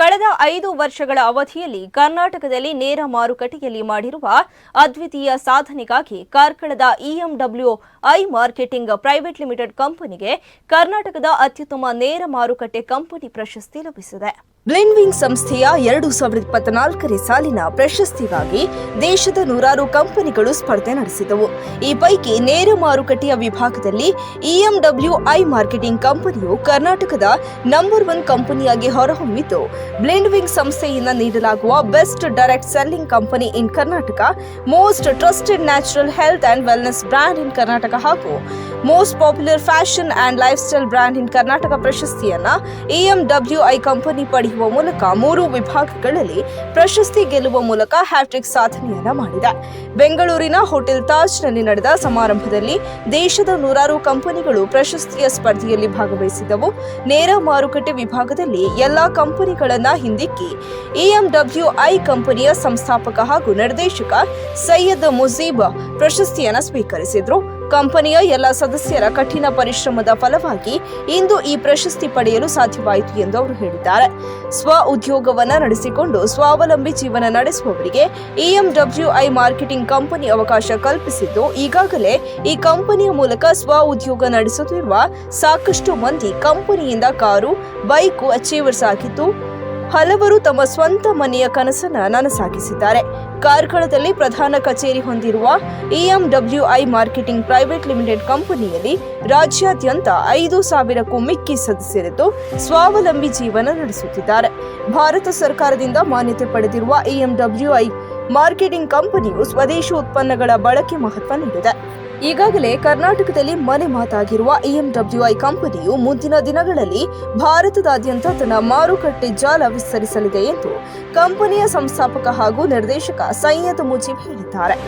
ಕಳೆದ 5 ವರ್ಷಗಳ ಅವಧಿಯಲ್ಲಿ ಕರ್ನಾಟಕದಲ್ಲಿ ನೇರ ಮಾರುಕಟ್ಟೆಯಲ್ಲಿ ಮಾಡಿರುವ ಅದ್ವಿತೀಯ ಸಾಧನೆಗಾಗಿ ಕಾರ್ಕಳದ EMWI ಮಾರ್ಕೆಟಿಂಗ್ ಪ್ರೈವೇಟ್ ಲಿಮಿಟೆಡ್ ಕಂಪನಿಗೆ ಕರ್ನಾಟಕದ ಅತ್ಯುತ್ತಮ ನೇರ ಮಾರುಕಟ್ಟೆ ಕಂಪನಿ ಪ್ರಶಸ್ತಿ ಲಭಿಸಿದೆ. ಬ್ಲಿಂಡ್ವಿಂಗ್ ಸಂಸ್ಥೆಯ 2024ನೇ ಸಾಲಿನ ಪ್ರಶಸ್ತಿಗಾಗಿ ದೇಶದ 100 ಕಂಪನಿಗಳು ಸ್ಪರ್ಧೆ ನಡೆಸಿದವು. ಈ ಪೈಕಿ ನೇರ ಮಾರುಕಟ್ಟೆಯ ವಿಭಾಗದಲ್ಲಿ EMWI ಮಾರ್ಕೆಟಿಂಗ್ ಕಂಪನಿಯು ಕರ್ನಾಟಕದ ನಂಬರ್ 1 ಕಂಪನಿಯಾಗಿ ಹೊರಹೊಮ್ಮಿದ್ದು, ಬ್ಲಿಂಡ್ವಿಂಗ್ ಸಂಸ್ಥೆಯಿಂದ ನೀಡಲಾಗುವ best direct selling company in Karnataka, most trusted natural health and wellness brand in Karnataka ಹಾಗೂ most popular fashion and lifestyle brand in Karnataka ಪ್ರಶಸ್ತಿಯನ್ನ EMWI ಕಂಪನಿ ಪಡೆಯುವ ಮೂಲಕ 3 ವಿಭಾಗಗಳಲ್ಲಿ ಪ್ರಶಸ್ತಿ ಗೆಲ್ಲುವ ಮೂಲಕ ಹ್ಯಾಟ್ರಿಕ್ ಸಾಧನೆಯನ್ನ ಮಾಡಿದೆ. ಬೆಂಗಳೂರಿನ ಹೋಟೆಲ್ ತಾಜ್ನಲ್ಲಿ ನಡೆದ ಸಮಾರಂಭದಲ್ಲಿ ದೇಶದ 100 ಕಂಪನಿಗಳು ಪ್ರಶಸ್ತಿಯ ಸ್ಪರ್ಧೆಯಲ್ಲಿ ಭಾಗವಹಿಸಿದವು. ನೇರ ಮಾರುಕಟ್ಟೆ ವಿಭಾಗದಲ್ಲಿ ಎಲ್ಲಾ ಕಂಪನಿಗಳನ್ನ ಹಿಂದಿಕ್ಕಿ EMWI ಕಂಪನಿಯ ಸಂಸ್ಥಾಪಕ ಹಾಗೂ ನಿರ್ದೇಶಕ ಸೈಯದ್ ಮುಜೀಬ್ ಪ್ರಶಸ್ತಿಯನ್ನು ಸ್ವೀಕರಿಸಿದ್ರು. ಕಂಪನಿಯ ಎಲ್ಲ ಸದಸ್ಯರ ಕಠಿಣ ಪರಿಶ್ರಮದ ಫಲವಾಗಿ ಇಂದು ಈ ಪ್ರಶಸ್ತಿ ಪಡೆಯಲು ಸಾಧ್ಯವಾಯಿತು ಎಂದು ಅವರು ಹೇಳಿದ್ದಾರೆ. ಸ್ವ ಉದ್ಯೋಗವನ್ನ ನಡೆಸಿಕೊಂಡು ಸ್ವಾವಲಂಬಿ ಜೀವನ ನಡೆಸುವವರಿಗೆ EMWI ಮಾರ್ಕೆಟಿಂಗ್ ಕಂಪನಿ ಅವಕಾಶ ಕಲ್ಪಿಸಿದ್ದು, ಈಗಾಗಲೇ ಈ ಕಂಪನಿಯ ಮೂಲಕ ಸ್ವ ಉದ್ಯೋಗ ನಡೆಸುತ್ತಿರುವ ಸಾಕಷ್ಟು ಮಂದಿ ಕಂಪನಿಯಿಂದ ಕಾರು, ಬೈಕು ಅಚೀವರ್ಸ್ ಆಗಿದ್ದು, ಹಲವರು ತಮ್ಮ ಸ್ವಂತ ಮನೆಯ ಕನಸನ್ನ ನನಸಾಗಿಸಿದ್ದಾರೆ. ಕಾರ್ಕಳದಲ್ಲಿ ಪ್ರಧಾನ ಕಚೇರಿ ಹೊಂದಿರುವ EMWI ಮಾರ್ಕೆಟಿಂಗ್ ಪ್ರೈವೇಟ್ ಲಿಮಿಟೆಡ್ ಕಂಪನಿಯಲ್ಲಿ ರಾಜ್ಯಾದ್ಯಂತ 5,000ಕ್ಕೂ ಮಿಕ್ಕಿ ಸದಸ್ಯರಿದ್ದು ಸ್ವಾವಲಂಬಿ ಜೀವನ ನಡೆಸುತ್ತಿದ್ದಾರೆ. ಭಾರತ ಸರ್ಕಾರದಿಂದ ಮಾನ್ಯತೆ ಪಡೆದಿರುವ EMWI ಮಾರ್ಕೆಟಿಂಗ್ ಕಂಪನಿಯು ಸ್ವದೇಶಿ ಉತ್ಪನ್ನಗಳ ಬಳಕೆ ಮಹತ್ವ ನೀಡಿದೆ. ಈಗಾಗಲೇ ಕರ್ನಾಟಕದಲ್ಲಿ ಮನೆ ಮಾತಾಗಿರುವ EMWI ಕಂಪನಿಯು ಮುಂದಿನ ದಿನಗಳಲ್ಲಿ ಭಾರತದಾದ್ಯಂತ ತನ್ನ ಮಾರುಕಟ್ಟೆ ಜಾಲ ವಿಸ್ತರಿಸಲಿದೆ ಎಂದು ಕಂಪನಿಯ ಸಂಸ್ಥಾಪಕ ಹಾಗೂ ನಿರ್ದೇಶಕ ಸೈಯದ್ ಮುಜೀಬ್ ಹೇಳಿದ್ದಾರೆ.